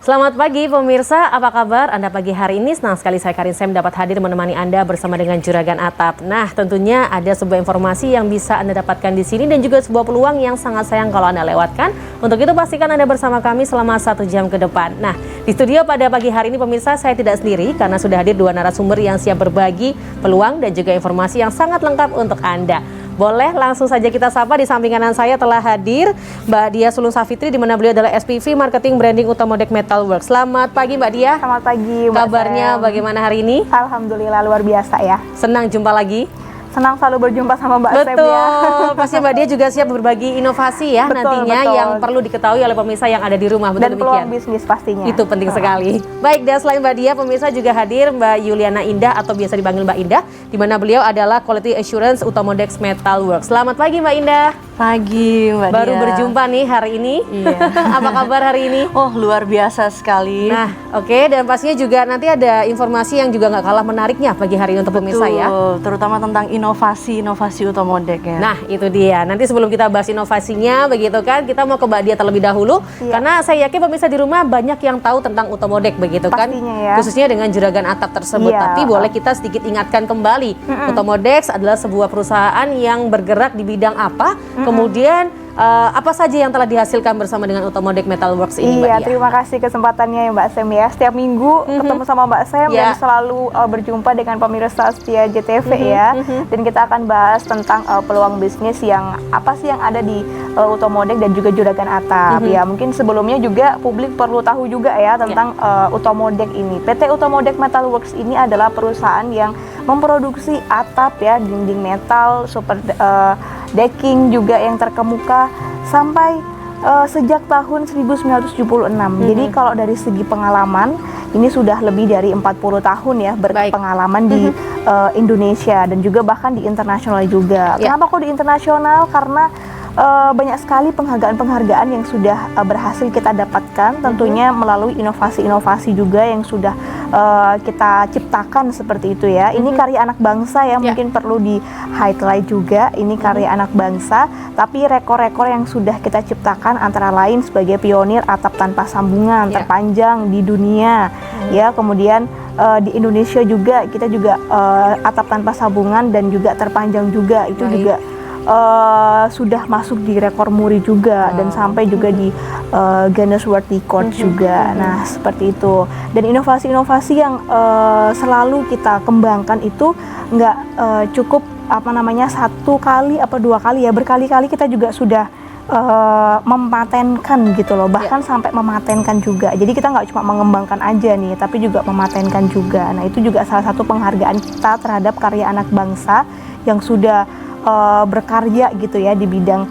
Selamat pagi pemirsa, apa kabar? Anda pagi hari ini senang sekali saya Karin Sem dapat hadir menemani Anda bersama dengan Juragan Atap. Nah, tentunya ada sebuah informasi yang bisa Anda dapatkan di sini dan juga sebuah peluang yang sangat sayang kalau Anda lewatkan. Untuk itu pastikan Anda bersama kami selama 1 jam ke depan. Nah, di studio pada pagi hari ini pemirsa saya tidak sendiri karena sudah hadir 2 narasumber yang siap berbagi peluang dan juga informasi yang sangat lengkap untuk Anda. Boleh langsung saja kita sapa, di samping kanan saya telah hadir Mbak Dia Sulung Safitri, di mana beliau adalah SPV Marketing Branding Utamodek Metalworks. Selamat pagi Mbak Dia. Selamat pagi Mbak. Kabarnya bagaimana hari ini? Alhamdulillah luar biasa ya. Senang jumpa lagi. Senang selalu berjumpa sama Mbak Sem ya. Betul, pasti Mbak Dia juga siap berbagi inovasi ya nantinya yang perlu diketahui oleh pemirsa yang ada di rumah. Dan peluang bisnis pastinya. Itu penting sekali. Baik, dan selain Mbak Dia, pemirsa juga hadir Mbak Yuliana Indah atau biasa dipanggil Mbak Indah, di mana beliau adalah Quality Assurance Utamodek Metalworks. Selamat pagi Mbak Indah. Pagi Mbak Dia. Baru berjumpa nih hari ini. Iya. Apa kabar hari ini? Oh, luar biasa sekali. Nah, oke, dan pastinya juga nanti ada informasi yang juga nggak kalah menariknya pagi hari ini untuk pemirsa ya. Terutama tentang inovasi Utamodek ya. Nah, itu dia. Nanti sebelum kita bahas inovasinya begitu kan, kita mau ke Mbak Dia terlebih dahulu. Iya. Karena saya yakin pemirsa di rumah banyak yang tahu tentang Utamodek begitu kan. Pastinya ya. Khususnya dengan Juragan Atap tersebut. Iya. Tapi boleh kita sedikit ingatkan kembali. Utamodek adalah sebuah perusahaan yang bergerak di bidang apa? Kemudian apa saja yang telah dihasilkan bersama dengan Utamodek Metalworks ini, Mbak Iya, Dia? terima kasih kesempatannya ya Mbak Sem ya. Setiap minggu ketemu sama Mbak Sem dan selalu berjumpa dengan pemirsa setia JTV ya. Dan kita akan bahas tentang peluang bisnis yang apa sih yang ada di Utamodek dan juga Juragan Atap. Ya, mungkin sebelumnya juga publik perlu tahu juga ya tentang Utamodek ini. PT Utamodek Metalworks ini adalah perusahaan yang memproduksi atap ya, dinding metal, super decking juga yang terkemuka sampai sejak tahun 1976. Jadi kalau dari segi pengalaman ini sudah lebih dari 40 tahun ya berpengalaman di Indonesia dan juga bahkan di internasional juga. Kenapa kok di internasional? Karena banyak sekali penghargaan-penghargaan yang sudah berhasil kita dapatkan, tentunya melalui inovasi-inovasi juga yang sudah kita ciptakan seperti itu ya. Ini karya anak bangsa ya, mungkin perlu di highlight juga. Ini karya anak bangsa, tapi rekor-rekor yang sudah kita ciptakan antara lain sebagai pionir atap tanpa sambungan terpanjang di dunia ya. Kemudian di Indonesia juga kita juga atap tanpa sambungan dan juga terpanjang juga itu juga sudah masuk di rekor muri juga dan sampai juga di Guinness World Record juga. Nah, seperti itu. Dan inovasi-inovasi yang selalu kita kembangkan itu nggak cukup satu kali apa 2 kali ya, berkali-kali kita juga sudah mematenkan gitu loh, bahkan sampai mematenkan juga. Jadi kita nggak cuma mengembangkan aja nih, tapi juga mematenkan juga. Nah, itu juga salah satu penghargaan kita terhadap karya anak bangsa yang sudah berkarya gitu ya di bidang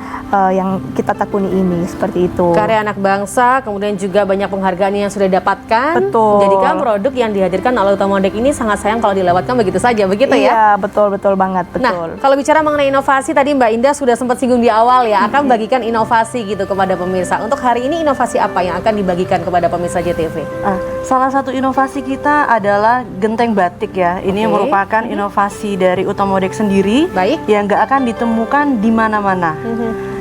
yang kita tekuni ini, seperti itu. Karya anak bangsa, kemudian juga banyak penghargaan yang sudah didapatkan. Betul. Jadikan produk yang dihadirkan oleh Utamodek ini sangat sayang kalau dilewatkan begitu saja, begitu ya? Iya, betul banget, betul. Nah, kalau bicara mengenai inovasi, tadi Mbak Indah sudah sempat singgung di awal ya, akan bagikan inovasi gitu kepada pemirsa. Untuk hari ini inovasi apa yang akan dibagikan kepada pemirsa JTV? Salah satu inovasi kita adalah genteng batik ya. Ini merupakan inovasi dari Utamodek sendiri yang nggak akan ditemukan di mana-mana.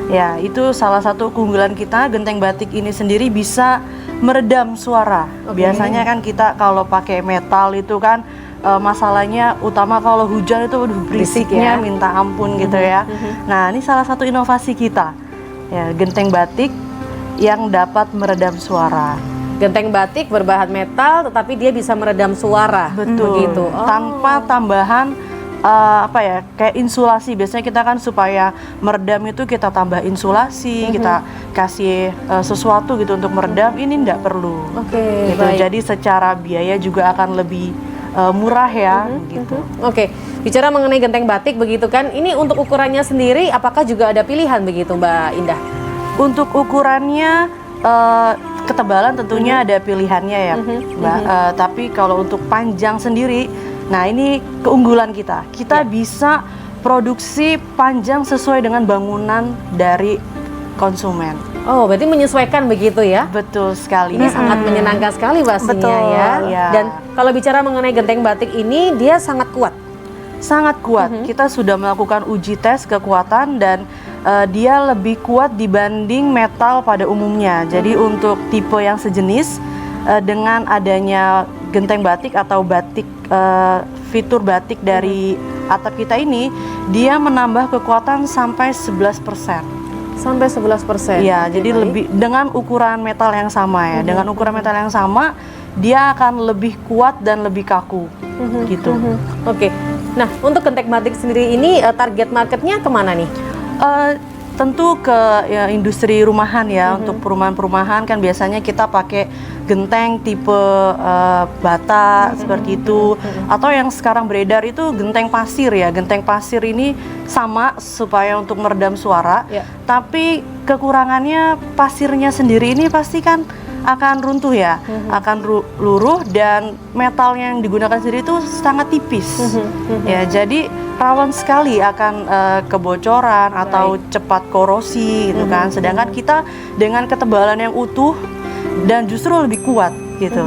Ya, itu salah satu keunggulan kita. Genteng batik ini sendiri bisa meredam suara. Biasanya kan kita kalau pakai metal itu kan masalahnya utama kalau hujan itu berisiknya minta ampun gitu ya. Nah, ini salah satu inovasi kita. Ya, genteng batik yang dapat meredam suara. Genteng batik berbahan metal tetapi dia bisa meredam suara. Betul. Begitu. Tanpa tambahan kayak insulasi. Biasanya kita kan supaya meredam itu kita tambah insulasi, kita kasih sesuatu gitu untuk meredam. Ini enggak perlu. Gitu. Jadi secara biaya juga akan lebih murah ya gitu. Bicara mengenai genteng batik begitu kan, ini untuk ukurannya sendiri apakah juga ada pilihan begitu Mbak Indah? Untuk ukurannya ketebalan tentunya ada pilihannya ya Mbak. Tapi kalau untuk panjang sendiri, nah ini keunggulan kita. Kita bisa produksi panjang sesuai dengan bangunan dari konsumen. Oh, berarti menyesuaikan begitu ya? Betul sekali. Ini sangat menyenangkan sekali pastinya ya. Dan kalau bicara mengenai genteng batik ini, dia sangat kuat. Sangat kuat. Kita sudah melakukan uji tes kekuatan dan dia lebih kuat dibanding metal pada umumnya. Jadi untuk tipe yang sejenis dengan adanya genteng batik atau batik fitur batik dari atap kita ini, dia menambah kekuatan sampai 11%. Sampai 11%. Iya, jadi lebih dengan ukuran metal yang sama ya. Dengan ukuran metal yang sama, dia akan lebih kuat dan lebih kaku. Gitu. Oke. Nah, untuk genteng batik sendiri ini target marketnya kemana nih? Tentu ke industri rumahan ya. Untuk perumahan-perumahan kan biasanya kita pakai genteng tipe bata seperti itu, atau yang sekarang beredar itu genteng pasir ya. Genteng pasir ini sama supaya untuk meredam suara, tapi kekurangannya pasirnya sendiri ini pasti kan akan runtuh ya, akan luruh, dan metal yang digunakan sendiri itu sangat tipis. Ya, jadi rawan sekali akan kebocoran atau cepat korosi gitu kan. Sedangkan kita dengan ketebalan yang utuh dan justru lebih kuat gitu.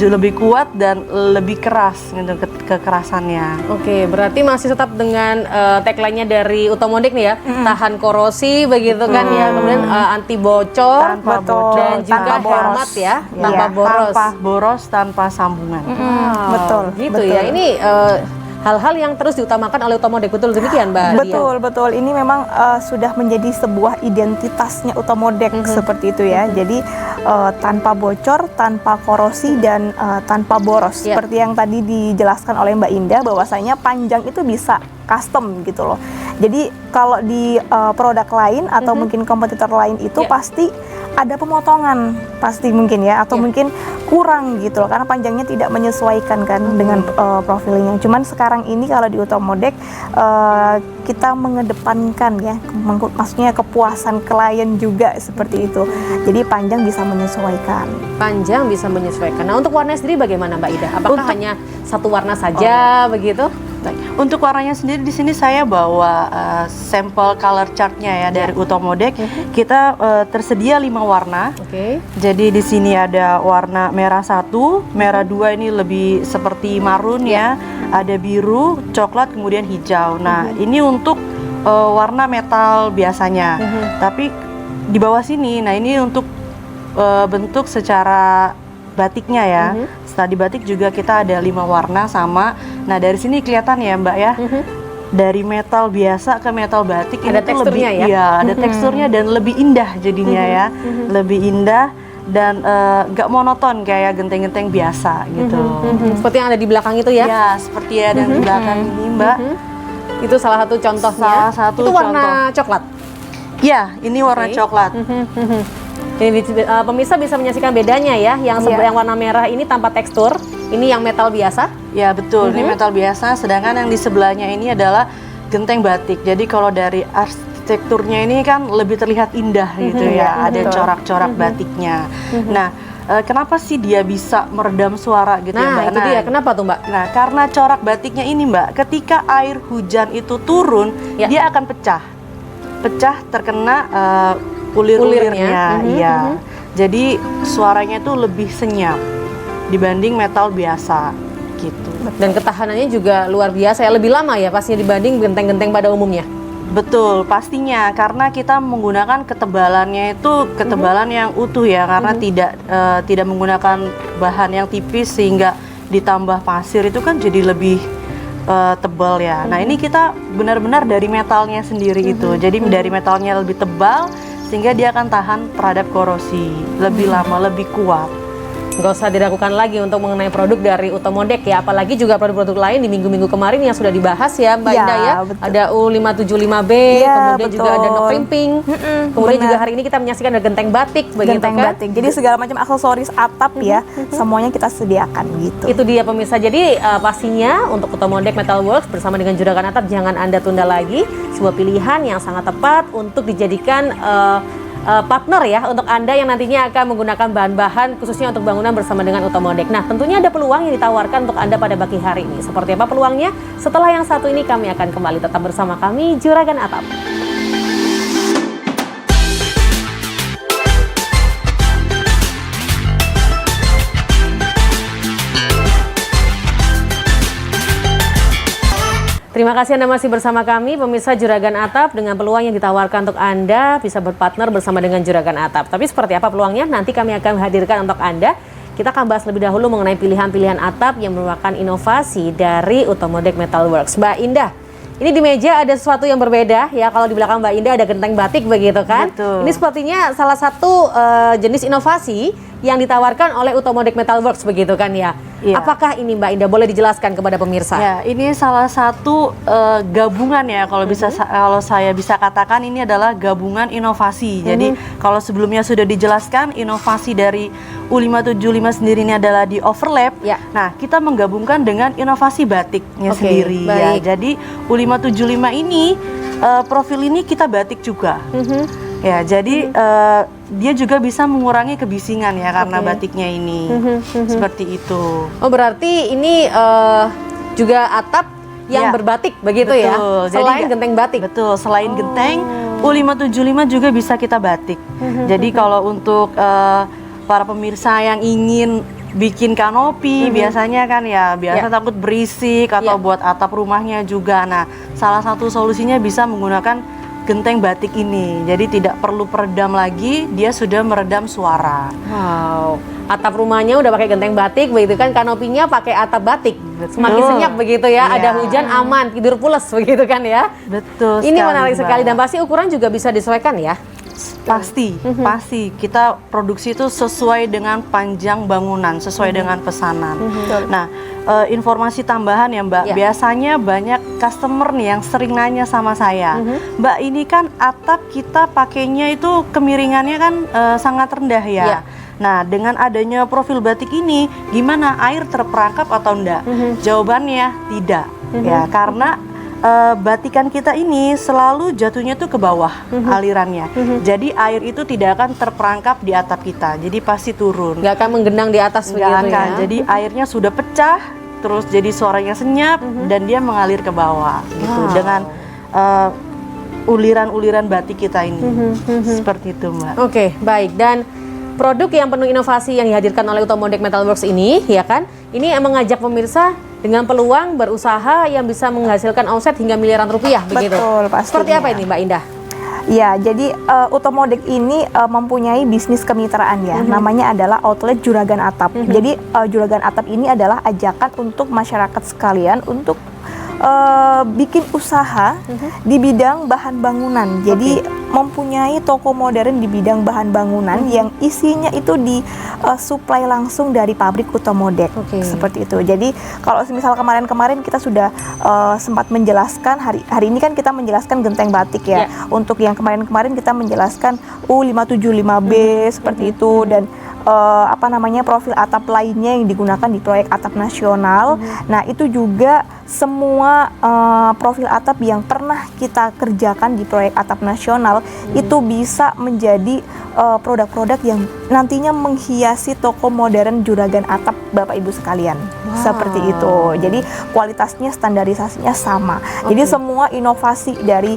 Lebih kuat dan lebih keras gitu kekerasannya. Oke, berarti masih tetap dengan tagline-nya dari Utomodek nih ya, tahan korosi begitu kan ya, kemudian anti bocor, dan juga hemat ya, tanpa boros. Tanpa boros, tanpa sambungan. Betul. Gitu ya. Ini hal-hal yang terus diutamakan oleh Utomodek, betul demikian Mbak Dia? Betul. Ini memang sudah menjadi sebuah identitasnya Utomodek seperti itu ya. Jadi tanpa bocor, tanpa korosi, dan tanpa boros. Seperti yang tadi dijelaskan oleh Mbak Indah, bahwasanya panjang itu bisa custom gitu loh. Jadi kalau di produk lain atau mungkin kompetitor lain itu pasti ada pemotongan, pasti mungkin ya, atau mungkin kurang gitu loh, karena panjangnya tidak menyesuaikan kan dengan profilnya. Cuman sekarang ini kalau di Utomodek kita mengedepankan ya, maksudnya kepuasan klien juga seperti itu. Jadi panjang bisa menyesuaikan. Panjang bisa menyesuaikan. Nah, untuk warna sendiri bagaimana Mbak Ida? Apakah hanya satu warna saja begitu? Untuk warnanya sendiri di sini saya bawa sampel color chartnya ya dari Utomodek. Kita tersedia 5 warna. Jadi di sini ada warna merah 1, merah 2 ini lebih seperti marun ya. Ada biru, coklat, kemudian hijau. Nah, ini untuk warna metal biasanya. Tapi di bawah sini, nah ini untuk bentuk secara batiknya ya. Setelah di batik juga kita ada 5 warna sama. Nah, dari sini kelihatan ya Mbak ya, dari metal biasa ke metal batik ada ini teksturnya lebih, ya ada teksturnya dan lebih indah jadinya ya, lebih indah dan gak monoton kayak genteng-genteng biasa gitu. Seperti yang ada di belakang itu ya? Ya, seperti ada di belakang ini Mbak. Itu salah satu contohnya. Salah satu itu warna contoh. coklat. Ya, ini warna coklat. Ini pemirsa bisa menyaksikan bedanya ya, yang yang warna merah ini tanpa tekstur, ini yang metal biasa. Ya betul, ini metal biasa, sedangkan yang di sebelahnya ini adalah genteng batik. Jadi kalau dari arsitekturnya ini kan lebih terlihat indah gitu ya, ada corak-corak batiknya. Nah, kenapa sih dia bisa meredam suara gitu ya Mbak? Nah, itu dia, kenapa tuh Mbak? Nah, karena corak batiknya ini Mbak, ketika air hujan itu turun, dia akan pecah terkena ulir-ulirnya, iya. Jadi suaranya itu lebih senyap dibanding metal biasa, gitu. Dan ketahanannya juga luar biasa ya, lebih lama ya pastinya dibanding genteng-genteng pada umumnya. Betul, pastinya karena kita menggunakan ketebalannya itu ketebalan yang utuh ya, karena tidak menggunakan bahan yang tipis sehingga ditambah pasir itu kan jadi lebih tebal ya. Nah, ini kita benar-benar dari metalnya sendiri itu. Jadi dari metalnya lebih tebal sehingga dia akan tahan terhadap korosi lebih lama, lebih kuat. Nggak usah diragukan lagi untuk mengenai produk dari Utomodek ya, apalagi juga produk-produk lain di minggu-minggu kemarin yang sudah dibahas ya Mbak Indah ya. Betul. Ada U575B, kemudian juga ada no pimping, kemudian juga hari ini kita menyaksikan ada genteng batik begitu genteng kan? batik. Jadi segala macam aksesoris atap ya, semuanya kita sediakan gitu. Itu dia pemirsa. Jadi pastinya untuk Utomodek Metalworks bersama dengan Juragan Atap jangan Anda tunda lagi, sebuah pilihan yang sangat tepat untuk dijadikan partner ya untuk Anda yang nantinya akan menggunakan bahan-bahan khususnya untuk bangunan bersama dengan Utomodek. Nah, tentunya ada peluang yang ditawarkan untuk Anda pada pagi hari ini. Seperti apa peluangnya? Setelah yang satu ini kami akan kembali tetap bersama kami Juragan Atap. Terima kasih Anda masih bersama kami, pemirsa Juragan Atap, dengan peluang yang ditawarkan untuk Anda bisa berpartner bersama dengan Juragan Atap. Tapi seperti apa peluangnya? Nanti kami akan hadirkan untuk Anda. kita akan bahas lebih dahulu mengenai pilihan-pilihan atap yang merupakan inovasi dari Utomodek Metalworks. Mbak Indah, ini di meja ada sesuatu yang berbeda ya. Kalau di belakang Mbak Indah ada genteng batik begitu kan? Betul. Ini sepertinya salah satu jenis inovasi yang ditawarkan oleh Utomodek Metalworks begitu kan ya? Iya. Apakah ini Mbak Indah, boleh dijelaskan kepada pemirsa? Ya, ini salah satu gabungan ya, kalau kalau saya bisa katakan ini adalah gabungan inovasi. Jadi kalau sebelumnya sudah dijelaskan inovasi dari U575 sendiri ini adalah di overlap. Ya. Nah, kita menggabungkan dengan inovasi batiknya sendiri baik. ya. Jadi U575 ini profil ini kita batik juga. Ya, jadi dia juga bisa mengurangi kebisingan ya karena batiknya ini. Seperti itu. Oh, berarti ini juga atap yang Ya, berbatik begitu betul. ya? Selain Jadi, genteng batik. Betul, selain genteng, U575 juga bisa kita batik. Jadi kalau untuk para pemirsa yang ingin bikin kanopi, biasanya kan ya biasa takut berisik atau buat atap rumahnya juga. Nah, salah satu solusinya bisa menggunakan genteng batik ini. Jadi tidak perlu peredam lagi, dia sudah meredam suara. Wow, atap rumahnya udah pakai genteng batik begitu kan, kanopinya pakai atap batik. Semakin senyap begitu ya, Iya. ada hujan aman, tidur pules begitu kan ya. Betul. Ini sekali, menarik Mbak. sekali dan pasti ukuran juga bisa disesuaikan ya. Pasti kita produksi itu sesuai dengan panjang bangunan, sesuai dengan pesanan. Nah, informasi tambahan ya Mbak, Ya. biasanya banyak customer nih yang sering nanya sama saya, Mbak ini kan atap kita pakainya itu kemiringannya kan sangat rendah ya. Ya. Nah, dengan adanya profil batik ini, gimana air terperangkap atau enggak? Jawabannya tidak, ya karena batikan kita ini selalu jatuhnya tuh ke bawah alirannya. Jadi air itu tidak akan terperangkap di atap kita. Jadi pasti turun. Nggak akan menggenang di atas Nggak begitu akan. ya. Jadi airnya sudah pecah, terus jadi suaranya senyap dan dia mengalir ke bawah gitu dengan uliran-uliran batik kita ini. Seperti itu, Mbak. Oke, baik. Dan produk yang penuh inovasi yang dihadirkan oleh Utomodek Metalworks ini, ya kan, ini mengajak pemirsa dengan peluang berusaha yang bisa menghasilkan omset hingga miliaran rupiah, begitu. Betul, pastinya. Seperti apa ini, Mbak Indah? Ya, jadi Utomodek ini mempunyai bisnis kemitraan ya, namanya adalah outlet Juragan Atap. Jadi Juragan Atap ini adalah ajakan untuk masyarakat sekalian untuk bikin usaha di bidang bahan bangunan. Jadi mempunyai toko modern di bidang bahan bangunan yang isinya itu disuplai langsung dari pabrik Utomodek. Seperti itu. Jadi kalau misal kemarin-kemarin kita sudah sempat menjelaskan, hari ini kan kita menjelaskan genteng batik ya. Untuk yang kemarin-kemarin kita menjelaskan U575B seperti itu, dan profil atap lainnya yang digunakan di proyek atap nasional. Nah, itu juga semua profil atap yang pernah kita kerjakan di proyek atap nasional itu bisa menjadi produk-produk yang nantinya menghiasi toko modern Juragan Atap Bapak Ibu sekalian. Seperti itu. Jadi kualitasnya, standarisasinya sama. Jadi semua inovasi dari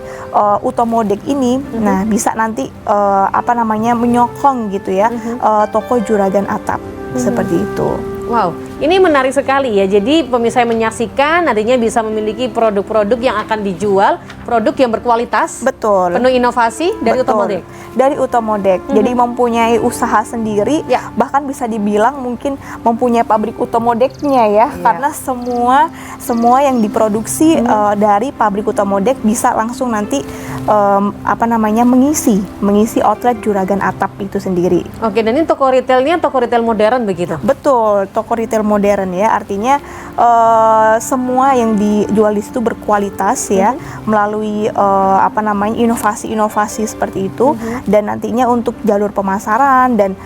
Utomodek ini nah bisa nanti menyokong gitu ya toko Juragan Atap. Seperti itu. Wow, ini menarik sekali ya. Jadi pemirsa yang menyaksikan nantinya bisa memiliki produk-produk yang akan dijual, produk yang berkualitas, betul, penuh inovasi dari Utomodek. Dari Utomodek. Jadi mempunyai usaha sendiri, bahkan bisa dibilang mungkin mempunyai pabrik Utomodeknya ya, karena semua yang diproduksi dari pabrik Utomodek bisa langsung nanti mengisi outlet Juragan Atap itu sendiri. Oke, dan ini toko retailnya toko retail modern begitu? Betul, toko retail modern ya, artinya semua yang dijual di situ berkualitas ya, melalui inovasi-inovasi seperti itu, dan nantinya untuk jalur pemasaran dan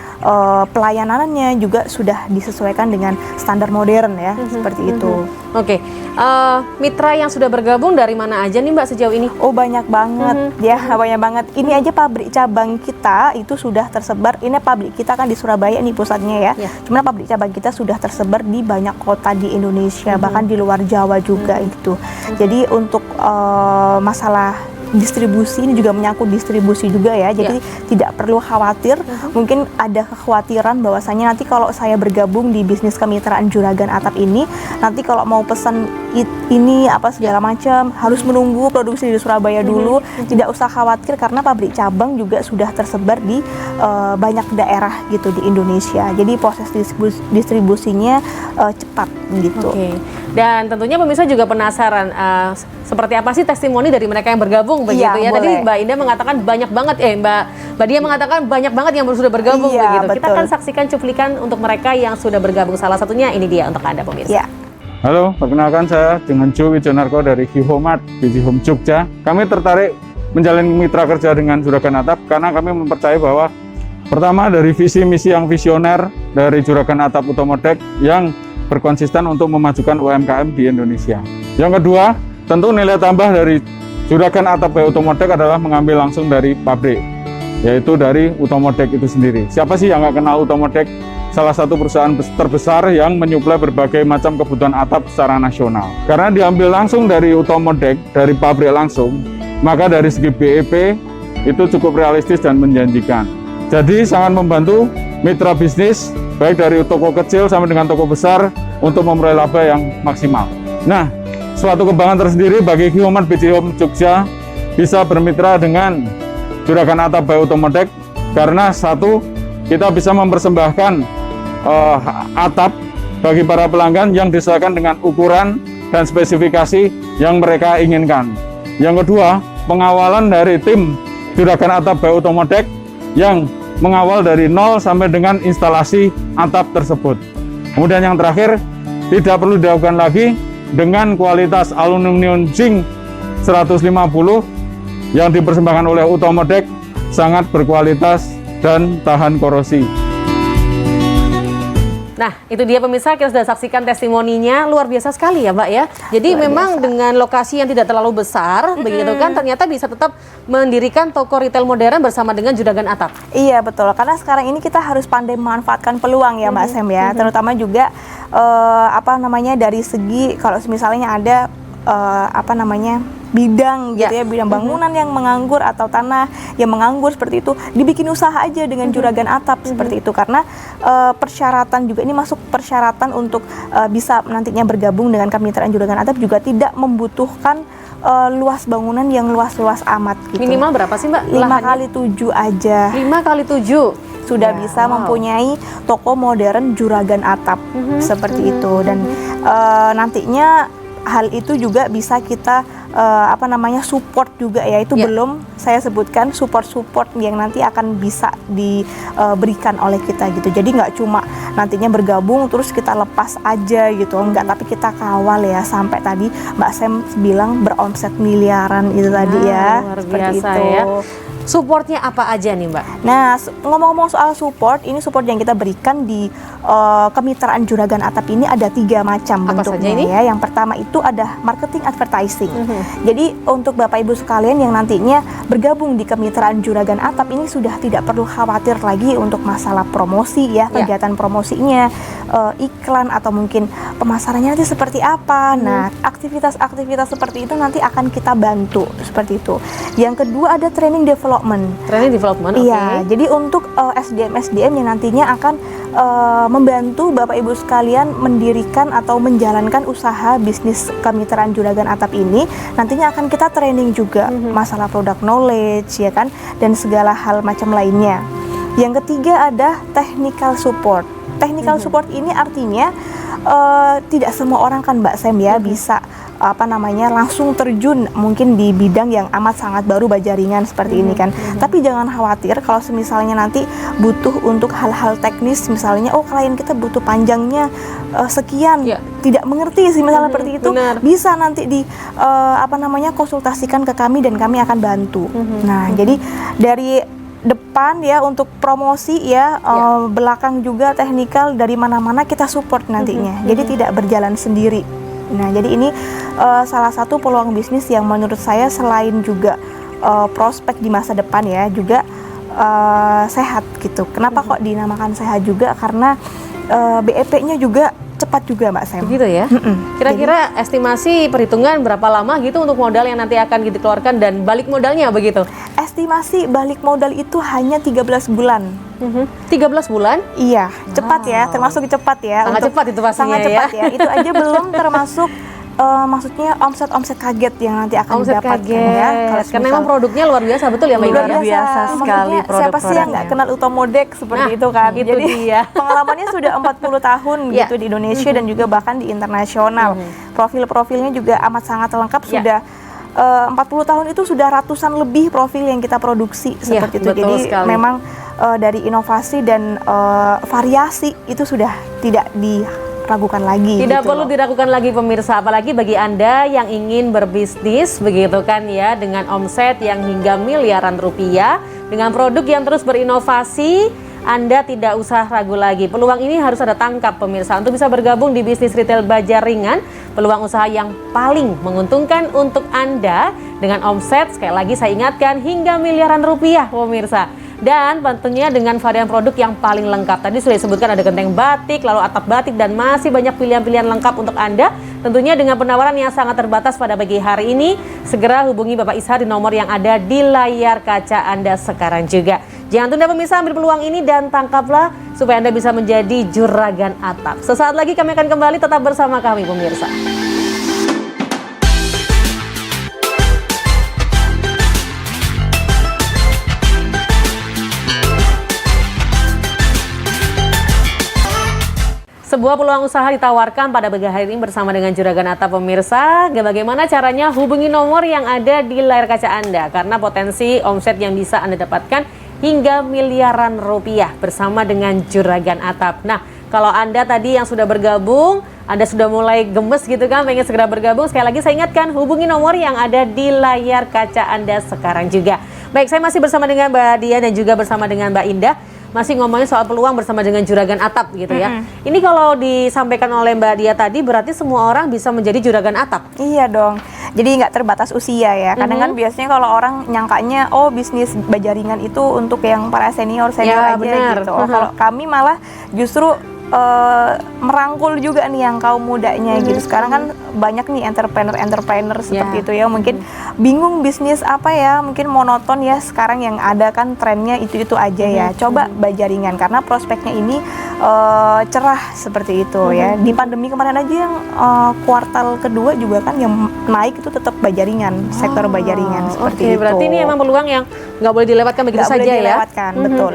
pelayanannya juga sudah disesuaikan dengan standar modern ya, seperti itu. Oke, mitra yang sudah bergabung dari mana aja nih Mbak sejauh ini? Oh, banyak banget ya, banyak banget. Ini aja pabrik cabang kita itu sudah tersebar. Ini pabrik kita kan di Surabaya nih pusatnya ya. Cuman pabrik cabang kita sudah tersebar di banyak kota di Indonesia, bahkan di luar Jawa juga itu. Jadi untuk masalah distribusi, ini juga menyangkut distribusi juga ya. Jadi tidak perlu khawatir. Mungkin ada kekhawatiran bahwasanya nanti kalau saya bergabung di bisnis kemitraan Juragan Atap ini, nanti kalau mau pesan ini apa segala macam harus menunggu produksi di Surabaya dulu. Tidak usah khawatir karena pabrik cabang juga sudah tersebar di banyak daerah gitu di Indonesia. Jadi proses distribusinya cepat gitu. Dan tentunya pemirsa juga penasaran seperti apa sih testimoni dari mereka yang bergabung begitu ya. Tadi Mbak Indah mengatakan banyak banget Mbak Dia mengatakan banyak banget yang sudah bergabung begitu. Betul. Kita akan saksikan cuplikan untuk mereka yang sudah bergabung. Salah satunya ini dia untuk Anda pemirsa. Halo, perkenalkan saya dengan Jo Wijonarko dari Q-Homart Biji Home Jogja. Kami tertarik menjalin mitra kerja dengan Juragan Atap karena kami mempercayai bahwa pertama dari visi misi yang visioner dari Juragan Atap Utomodek yang berkonsisten untuk memajukan UMKM di Indonesia. Yang kedua, tentu nilai tambah dari Juragan Atap by Utomodek adalah mengambil langsung dari pabrik, yaitu dari Utomodek itu sendiri. Siapa sih yang nggak kenal Utomodek? Salah satu perusahaan terbesar yang menyuplai berbagai macam kebutuhan atap secara nasional. Karena diambil langsung dari Utomodek, dari pabrik langsung, maka dari segi BEP itu cukup realistis dan menjanjikan. Jadi sangat membantu mitra bisnis, baik dari toko kecil sampai dengan toko besar untuk memperoleh laba yang maksimal. Nah, suatu kebanggaan tersendiri bagi Q-Homart Biji Home Jogja bisa bermitra dengan Juragan Atap by Utomodek karena satu, kita bisa mempersembahkan atap bagi para pelanggan yang disesuaikan dengan ukuran dan spesifikasi yang mereka inginkan. Yang kedua, pengawalan dari tim Juragan Atap by Utomodek yang mengawal dari nol sampai dengan instalasi atap tersebut. Kemudian yang terakhir, tidak perlu dilakukan lagi dengan kualitas aluminium zinc 150 yang dipersembahkan oleh Utomodek sangat berkualitas dan tahan korosi. Nah, itu dia pemirsa, kita sudah saksikan testimoninya, luar biasa sekali ya Mbak ya. Jadi memang dengan lokasi yang tidak terlalu besar, begitu kan, ternyata bisa tetap mendirikan toko retail modern bersama dengan Juragan Atap. Iya betul, karena sekarang ini kita harus pandai memanfaatkan peluang ya Mbak Sem ya, terutama juga dari segi kalau misalnya ada bidang gitu ya, bidang bangunan yang menganggur atau tanah yang menganggur seperti itu, dibikin usaha aja dengan Juragan Atap seperti itu, karena persyaratan juga ini masuk persyaratan untuk bisa nantinya bergabung dengan kemitraan Juragan Atap juga tidak membutuhkan luas bangunan yang luas-luas amat gitu. Minimal berapa sih Mbak? 5x7 aja. 5x7 sudah bisa mempunyai toko modern Juragan Atap seperti itu, dan nantinya hal itu juga bisa kita support juga ya, itu belum saya sebutkan support yang nanti akan bisa diberikan oleh kita gitu. Jadi nggak cuma nantinya bergabung terus kita lepas aja gitu, enggak, tapi kita kawal ya sampai tadi Mbak Sem bilang beromset miliaran itu tadi ya. Luar seperti biasa itu ya. Supportnya apa aja nih Mbak? Nah, ngomong-ngomong soal support, ini support yang kita berikan di kemitraan Juragan Atap ini ada 3 macam apa bentuknya saja ini? ya. Yang pertama itu ada marketing advertising. Jadi untuk Bapak Ibu sekalian yang nantinya bergabung di kemitraan Juragan Atap ini sudah tidak perlu khawatir lagi untuk masalah promosi ya, kegiatan promosinya, iklan atau mungkin pemasarannya nanti seperti apa. Nah, aktivitas-aktivitas seperti itu nanti akan kita bantu seperti itu. Yang kedua ada training development. Iya, jadi untuk SDM yang nantinya akan membantu Bapak Ibu sekalian mendirikan atau menjalankan usaha bisnis kemitraan Juragan Atap ini, nantinya akan kita training juga masalah product knowledge ya kan, dan segala hal macam lainnya. Yang ketiga ada technical support. Technical support ini artinya tidak semua orang kan Mbak Sem ya bisa langsung terjun mungkin di bidang yang amat sangat baru bajaringan seperti ini kan. Tapi jangan khawatir kalau misalnya nanti butuh untuk hal-hal teknis, misalnya klien kita butuh panjangnya sekian, tidak mengerti sih misalnya seperti itu, bisa nanti di konsultasikan ke kami dan kami akan bantu. Nah, jadi dari depan ya untuk promosi ya, belakang juga teknikal, dari mana-mana kita support nantinya. Jadi tidak berjalan sendiri. Nah, jadi ini salah satu peluang bisnis yang menurut saya selain juga prospek di masa depan ya, juga sehat gitu. Kenapa kok dinamakan sehat juga? Karena BEP-nya juga cepat juga Mbak Sam. Begitu ya? Kira-kira estimasi perhitungan berapa lama gitu untuk modal yang nanti akan dikeluarkan dan balik modalnya begitu? Estimasi balik modal itu hanya 13 bulan. 13 bulan? Iya, cepat ya, termasuk cepat ya. Sangat cepat itu pastinya sangat cepat ya. Itu aja belum termasuk maksudnya omset kaget yang nanti akan omset didapatkan kaget. ya. Karena memang produknya luar biasa betul ya Mbak Ida? Luar biasa sekali Maksudnya siapa sih yang nggak kenal Utomodek seperti itu kan. itu Jadi dia. pengalamannya sudah 40 tahun gitu di Indonesia dan juga bahkan di internasional. Profil-profilnya juga amat sangat lengkap, sudah 40 tahun itu sudah ratusan lebih profil yang kita produksi seperti itu. Betul Jadi sekali. memang dari inovasi dan variasi itu sudah tidak diragukan lagi. Tidak gitu perlu loh. diragukan lagi pemirsa, apalagi bagi Anda yang ingin berbisnis begitu kan ya, dengan omset yang hingga miliaran rupiah, dengan produk yang terus berinovasi, Anda tidak usah ragu lagi. Peluang ini harus ada tangkap pemirsa untuk bisa bergabung di bisnis retail baja ringan, peluang usaha yang paling menguntungkan untuk Anda dengan omset, sekali lagi saya ingatkan, hingga miliaran rupiah pemirsa. Dan tentunya dengan varian produk yang paling lengkap. Tadi sudah disebutkan ada genteng batik, lalu atap batik, dan masih banyak pilihan-pilihan lengkap untuk Anda. Tentunya dengan penawaran yang sangat terbatas pada pagi hari ini. Segera hubungi Bapak Ishar di nomor yang ada di layar kaca Anda sekarang juga. Jangan tunda pemirsa, ambil peluang ini dan tangkaplah supaya Anda bisa menjadi juragan atap. Sesaat lagi kami akan kembali, tetap bersama kami pemirsa. Sebuah peluang usaha ditawarkan pada pagi hari ini bersama dengan Juragan Atap pemirsa. Bagaimana caranya? Hubungi nomor yang ada di layar kaca Anda karena potensi omset yang bisa Anda dapatkan hingga miliaran rupiah bersama dengan Juragan Atap. Nah, kalau Anda tadi yang sudah bergabung, Anda sudah mulai gemes gitu kan, pengen segera bergabung, sekali lagi saya ingatkan, hubungi nomor yang ada di layar kaca Anda sekarang juga. Baik, saya masih bersama dengan Mbak Dia dan juga bersama dengan Mbak Indah. Masih ngomongin soal peluang bersama dengan Juragan Atap gitu ya. Ini kalau disampaikan oleh Mbak Dia tadi berarti semua orang bisa menjadi Juragan Atap. Iya dong. Jadi nggak terbatas usia ya. Kadang kan biasanya kalau orang nyangkanya bisnis baja ringan itu untuk yang para senior Ya, aja benar. gitu. Kalau kami malah justru merangkul juga nih yang kaum mudanya gitu. Sekarang kan banyak nih entrepreneur seperti itu ya. Mungkin bingung bisnis apa ya, mungkin monoton ya. Sekarang yang ada kan trennya itu aja ya. Coba baja ringan karena prospeknya ini cerah seperti itu ya. Di pandemi kemarin aja yang kuartal kedua juga kan yang naik itu tetap baja ringan, sektor baja ringan seperti itu. Berarti ini emang peluang yang nggak boleh dilewatkan begitu Nggak saja boleh ya. dilewatkan, betul.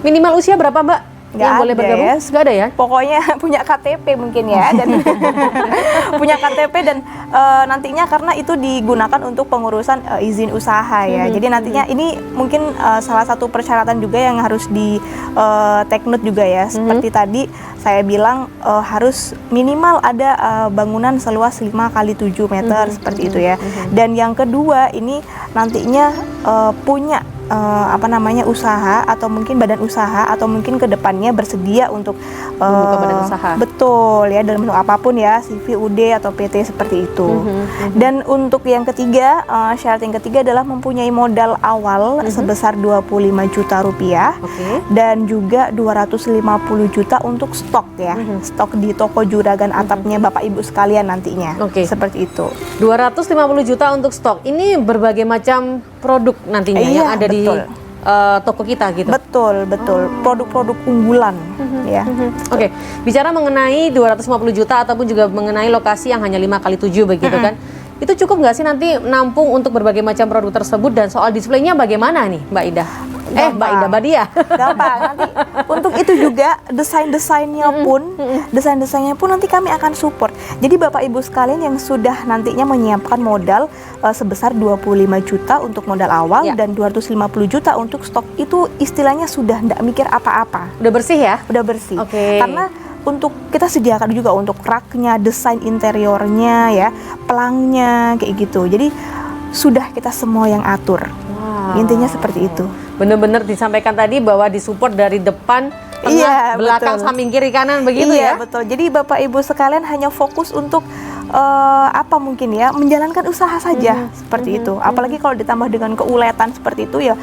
Minimal usia berapa Mbak? Yang boleh bergabung? Nggak ada ya? Pokoknya punya KTP mungkin ya, dan punya KTP dan nantinya karena itu digunakan untuk pengurusan izin usaha ya. Jadi nantinya ini mungkin salah satu persyaratan juga yang harus di take note juga ya. Seperti tadi saya bilang harus minimal ada bangunan seluas 5 kali 7 meter seperti itu ya. Dan yang kedua ini nantinya punya usaha atau mungkin badan usaha atau mungkin kedepannya bersedia untuk membuka badan usaha. Betul ya, dalam bentuk apapun ya, CV, UD atau PT seperti itu. Dan untuk yang ketiga, syarat yang ketiga adalah mempunyai modal awal sebesar 25 juta rupiah dan juga 250 juta untuk stok ya, stok di toko Juragan Atapnya Bapak Ibu sekalian nantinya. Seperti itu. 250 juta untuk stok. Ini berbagai macam produk nantinya yang ada di toko kita gitu. Betul. Produk-produk unggulan ya. Bicara mengenai 250 juta ataupun juga mengenai lokasi yang hanya 5 kali 7 begitu kan. Itu cukup nggak sih nanti nampung untuk berbagai macam produk tersebut, dan soal displaynya bagaimana nih Mbak Ida? Mbak Dia. Gampang. Nanti untuk itu juga desainnya pun nanti kami akan support. Jadi Bapak Ibu sekalian yang sudah nantinya menyiapkan modal sebesar 25 juta untuk modal awal dan 250 juta untuk stok, itu istilahnya sudah tidak mikir apa-apa. Udah bersih ya? Udah bersih. Karena untuk kita sediakan juga untuk raknya, desain interiornya ya, pelangnya kayak gitu. Jadi sudah kita semua yang atur. Intinya seperti itu. Bener-bener disampaikan tadi bahwa disupport dari depan, tengah, belakang, samping, kiri, kanan begitu ya? Iya betul. Jadi Bapak Ibu sekalian hanya fokus untuk apa mungkin ya, menjalankan usaha saja seperti itu. Apalagi kalau ditambah dengan keuletan seperti itu ya,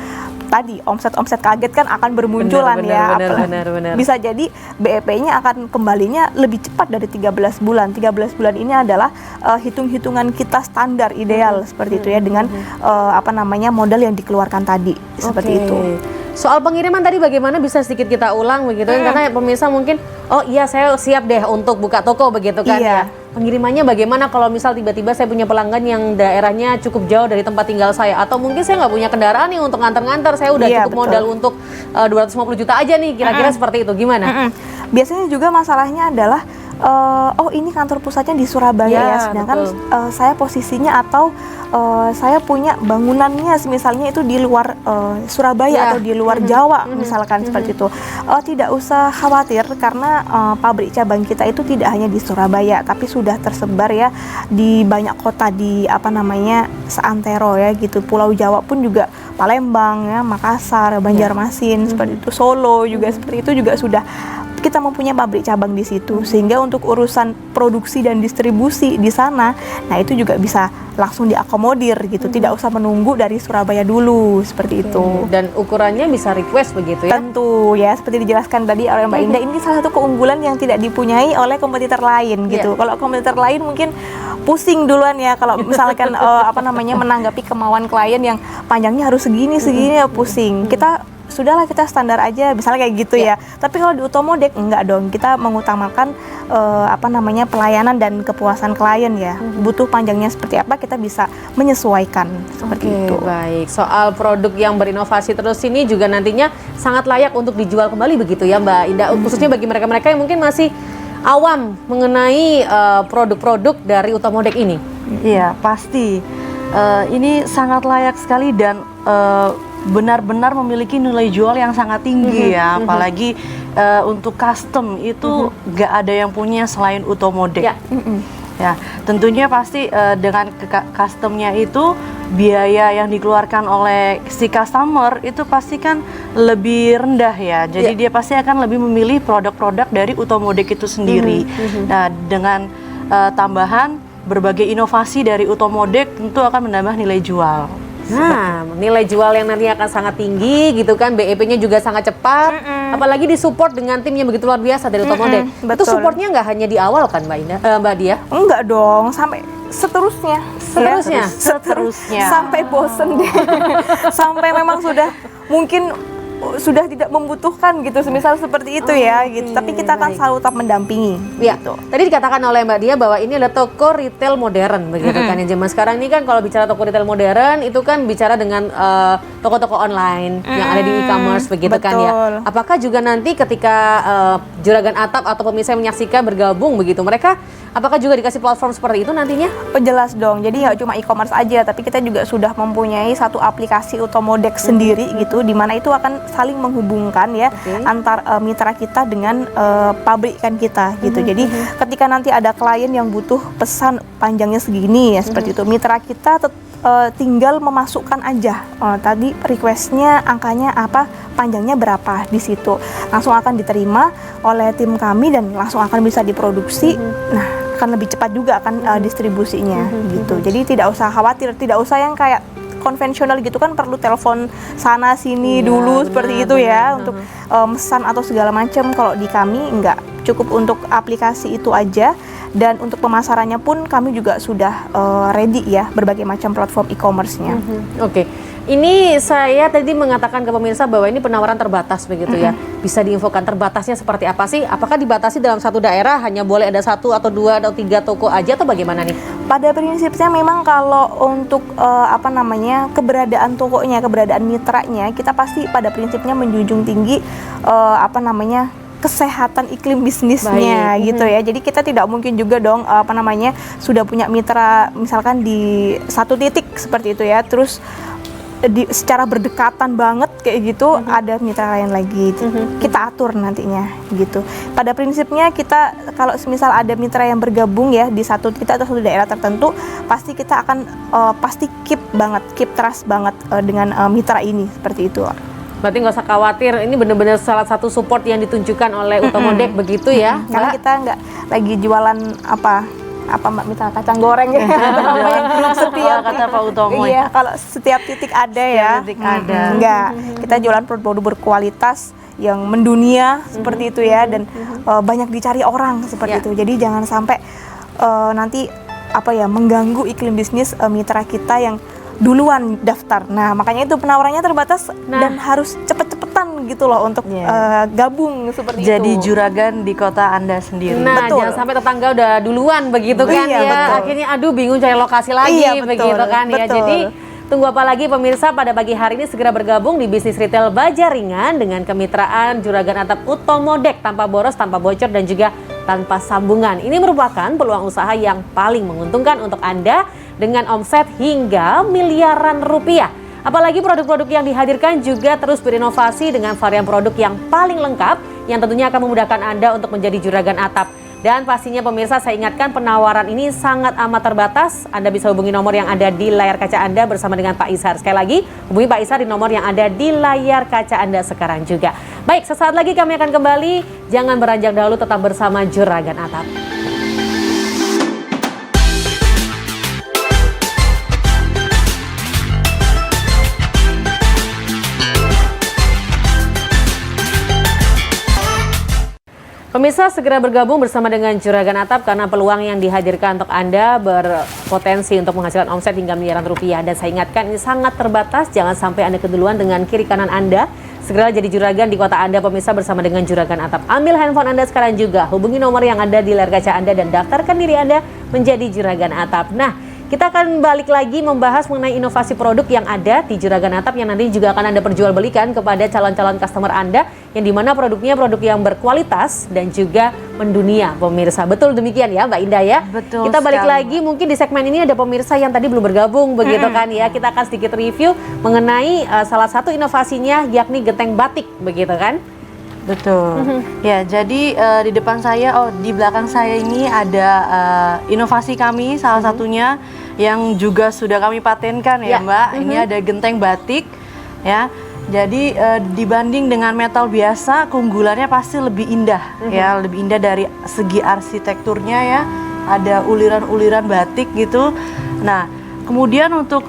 tadi omset kaget kan akan bermunculan ya. Benar. Bisa jadi BEP-nya akan kembalinya lebih cepat dari 13 bulan. 13 bulan ini adalah hitung-hitungan kita standar ideal seperti itu ya, dengan modal yang dikeluarkan tadi seperti itu. Soal pengiriman tadi bagaimana, bisa sedikit kita ulang begitu ya, karena pemirsa mungkin oh iya saya siap deh untuk buka toko begitu kan ya. Pengirimannya bagaimana kalau misal tiba-tiba saya punya pelanggan yang daerahnya cukup jauh dari tempat tinggal saya, atau mungkin saya nggak punya kendaraan nih untuk nganter-nganter, saya udah cukup modal untuk 250 juta aja nih, kira-kira seperti itu gimana? Biasanya juga masalahnya adalah oh ini kantor pusatnya di Surabaya ya, sedangkan saya posisinya atau saya punya bangunannya misalnya itu di luar Surabaya atau di luar Jawa misalkan seperti itu. Tidak usah khawatir karena pabrik cabang kita itu tidak hanya di Surabaya tapi sudah tersebar ya di banyak kota di seantero ya gitu. Pulau Jawa pun juga, Palembang ya, Makassar, Banjarmasin seperti itu, Solo juga seperti itu juga sudah kita mempunyai pabrik cabang di situ, sehingga untuk urusan produksi dan distribusi di sana, nah itu juga bisa langsung diakomodir gitu, tidak usah menunggu dari Surabaya dulu seperti itu. Dan ukurannya bisa request begitu ya? Tentu ya, seperti dijelaskan tadi oleh Mbak Indah, ini salah satu keunggulan yang tidak dipunyai oleh kompetitor lain gitu. Kalau kompetitor lain mungkin pusing duluan ya kalau misalkan menanggapi kemauan klien yang panjangnya harus segini ya pusing. Sudahlah kita standar aja, misalnya kayak gitu ya. Tapi kalau di Utomodek enggak dong, kita mengutamakan pelayanan dan kepuasan klien ya. Butuh panjangnya seperti apa, kita bisa menyesuaikan seperti itu. Baik, soal produk yang berinovasi terus ini juga nantinya sangat layak untuk dijual kembali begitu ya Mbak Indah, khususnya bagi mereka-mereka yang mungkin masih awam mengenai produk-produk dari Utomodek ini. Iya, pasti. Ini sangat layak sekali dan benar-benar memiliki nilai jual yang sangat tinggi ya, apalagi untuk custom itu gak ada yang punya selain Utomodek. Ya, tentunya pasti dengan customnya itu biaya yang dikeluarkan oleh si customer itu pasti kan lebih rendah ya. Jadi dia pasti akan lebih memilih produk-produk dari Utomodek itu sendiri. Nah, dengan tambahan berbagai inovasi dari Utomodek tentu akan menambah nilai jual. Nah, nilai jual yang nanti akan sangat tinggi gitu kan, BEP-nya juga sangat cepat, apalagi disupport dengan tim yang begitu luar biasa dari Utomodek. Itu supportnya nggak hanya di awal kan Mbak Indah, Mbak Dia? Enggak dong, sampai seterusnya. Sampai bosen deh. Sampai memang sudah mungkin sudah tidak membutuhkan gitu, semisal seperti itu ya gitu. Tapi kita akan selalu tetap mendampingi gitu. Tadi dikatakan oleh Mbak Dia bahwa ini adalah toko retail modern begitu kan, yang zaman sekarang ini kan kalau bicara toko retail modern itu kan bicara dengan toko-toko online yang ada di e-commerce begitu kan ya. Apakah juga nanti ketika Juragan Atap atau pemirsa yang menyaksikan bergabung begitu, mereka apakah juga dikasih platform seperti itu nantinya? Jelas dong, jadi nggak cuma e-commerce aja, tapi kita juga sudah mempunyai satu aplikasi Utomodek sendiri gitu, di mana itu akan saling menghubungkan ya antar mitra kita dengan pabrikan kita gitu. Jadi ketika nanti ada klien yang butuh pesan panjangnya segini ya seperti itu, mitra kita tinggal memasukkan aja tadi requestnya, angkanya apa, panjangnya berapa, di situ langsung akan diterima oleh tim kami dan langsung akan bisa diproduksi. Nah, akan lebih cepat juga akan distribusinya gitu. Jadi tidak usah khawatir, tidak usah yang kayak konvensional gitu kan, perlu telepon sana sini dulu seperti itu ya untuk mesan atau segala macam. Kalau di kami enggak, cukup untuk aplikasi itu aja. Dan untuk pemasarannya pun kami juga sudah ready ya, berbagai macam platform e-commerce-nya. Oke. Ini saya tadi mengatakan ke pemirsa bahwa ini penawaran terbatas begitu ya. Bisa diinfokan terbatasnya seperti apa sih? Apakah dibatasi dalam satu daerah hanya boleh ada 1 atau 2 atau 3 toko aja atau bagaimana nih? Pada prinsipnya memang kalau untuk keberadaan tokonya, keberadaan mitranya, kita pasti pada prinsipnya menjunjung tinggi kesehatan iklim bisnisnya gitu ya. Jadi kita tidak mungkin juga dong sudah punya mitra misalkan di satu titik seperti itu ya, terus secara berdekatan banget kayak gitu ada mitra lain lagi. Kita atur nantinya gitu. Pada prinsipnya kita kalau semisal ada mitra yang bergabung ya di satu kita atau satu daerah tertentu, pasti kita akan pasti keep trust banget dengan mitra ini seperti itu. Berarti nggak usah khawatir, ini benar-benar salah satu support yang ditunjukkan oleh Utomodek begitu ya, Karena kita nggak lagi jualan apa Mbak, misalnya kacang goreng ya. Setiap kata Pak Utomo. Iya, kalau setiap titik ada ya. Titik ada. Enggak, kita jualan produk-produk berkualitas yang mendunia seperti itu ya, dan banyak dicari orang seperti itu. Jadi jangan sampai nanti apa ya mengganggu iklim bisnis mitra kita yang duluan daftar. Nah, makanya itu penawarannya terbatas dan harus cepet-cepetan gitu loh untuk gabung seperti Jadi itu. juragan di kota Anda sendiri. Nah, Betul. jangan sampai tetangga udah duluan begitu kan Iya, ya. betul. Akhirnya aduh bingung cari lokasi lagi Iya, betul, begitu kan ya. betul. Jadi tunggu apa lagi pemirsa, pada pagi hari ini segera bergabung di bisnis retail Bajaringan dengan kemitraan Juragan Atap Utomodek, tanpa boros, tanpa bocor dan juga tanpa sambungan. Ini merupakan peluang usaha yang paling menguntungkan untuk Anda dengan omset hingga miliaran rupiah. Apalagi produk-produk yang dihadirkan juga terus berinovasi dengan varian produk yang paling lengkap yang tentunya akan memudahkan Anda untuk menjadi Juragan Atap. Dan pastinya pemirsa, saya ingatkan penawaran ini sangat amat terbatas. Anda bisa hubungi nomor yang ada di layar kaca Anda bersama dengan Pak Ishar. Sekali lagi, hubungi Pak Ishar di nomor yang ada di layar kaca Anda sekarang juga. Baik, sesaat lagi kami akan kembali. Jangan beranjak dahulu, tetap bersama Juragan Atap. Pemirsa, segera bergabung bersama dengan Juragan Atap karena peluang yang dihadirkan untuk Anda berpotensi untuk menghasilkan omset hingga miliaran rupiah. Dan saya ingatkan ini sangat terbatas, jangan sampai Anda keduluan dengan kiri kanan Anda. Segera jadi juragan di kota Anda pemirsa bersama dengan Juragan Atap. Ambil handphone Anda sekarang juga, hubungi nomor yang ada di layar kaca Anda dan daftarkan diri Anda menjadi Juragan Atap. Nah, kita akan balik lagi membahas mengenai inovasi produk yang ada di Juragan Atap yang nanti juga akan Anda perjualbelikan kepada calon-calon customer Anda, yang dimana produknya produk yang berkualitas dan juga mendunia pemirsa. Betul demikian ya Mbak Indah ya? Betul Kita balik sekali. lagi, mungkin di segmen ini ada pemirsa yang tadi belum bergabung begitu kan ya. Kita akan sedikit review mengenai salah satu inovasinya yakni genteng batik begitu kan? Betul. Ya, jadi di depan saya, di belakang saya ini ada inovasi kami salah satunya yang juga sudah kami patenkan ya, Mbak. Ini ada genteng batik ya. Jadi dibanding dengan metal biasa, keunggulannya pasti lebih indah ya, lebih indah dari segi arsitekturnya ya. Ada uliran-uliran batik gitu. Nah, kemudian untuk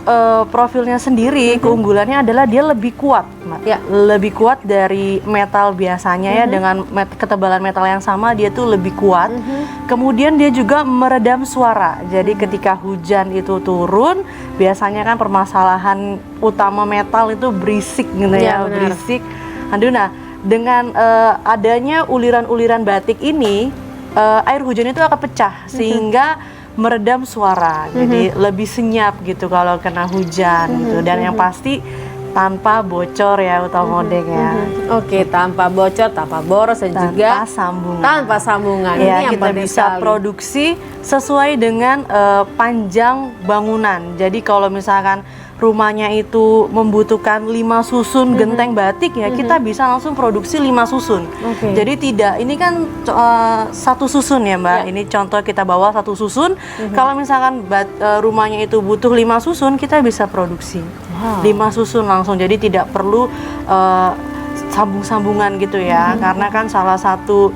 profilnya sendiri, keunggulannya adalah dia lebih kuat, Mbak. Ya. Lebih kuat dari metal biasanya ya, dengan ketebalan metal yang sama dia tuh lebih kuat. Kemudian dia juga meredam suara. Jadi ketika hujan itu turun, biasanya kan permasalahan utama metal itu berisik gitu Ya, ya, benar. berisik. Aduh, nah dengan adanya uliran-uliran batik ini, air hujan itu akan pecah sehingga meredam suara, jadi lebih senyap gitu kalau kena hujan gitu, dan yang pasti tanpa bocor ya Utomodek ya. Oke, tanpa bocor, tanpa boros dan juga Sambungan. tanpa sambungan. Ini Ya, yang kita penting bisa sekali. produksi sesuai dengan panjang bangunan. Jadi kalau misalkan rumahnya itu membutuhkan 5 susun genteng batik ya, kita bisa langsung produksi 5 susun. Oke. Jadi tidak, ini kan satu susun ya Mbak. Ya. Ini contoh kita bawa satu susun. Kalau misalkan rumahnya itu butuh 5 susun, kita bisa produksi 5 susun langsung. Jadi tidak perlu sambung-sambungan gitu ya. Karena kan salah satu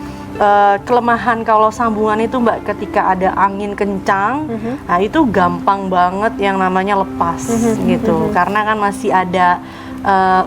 kelemahan kalau sambungan itu Mbak, ketika ada angin kencang, nah itu gampang banget yang namanya lepas gitu, karena kan masih ada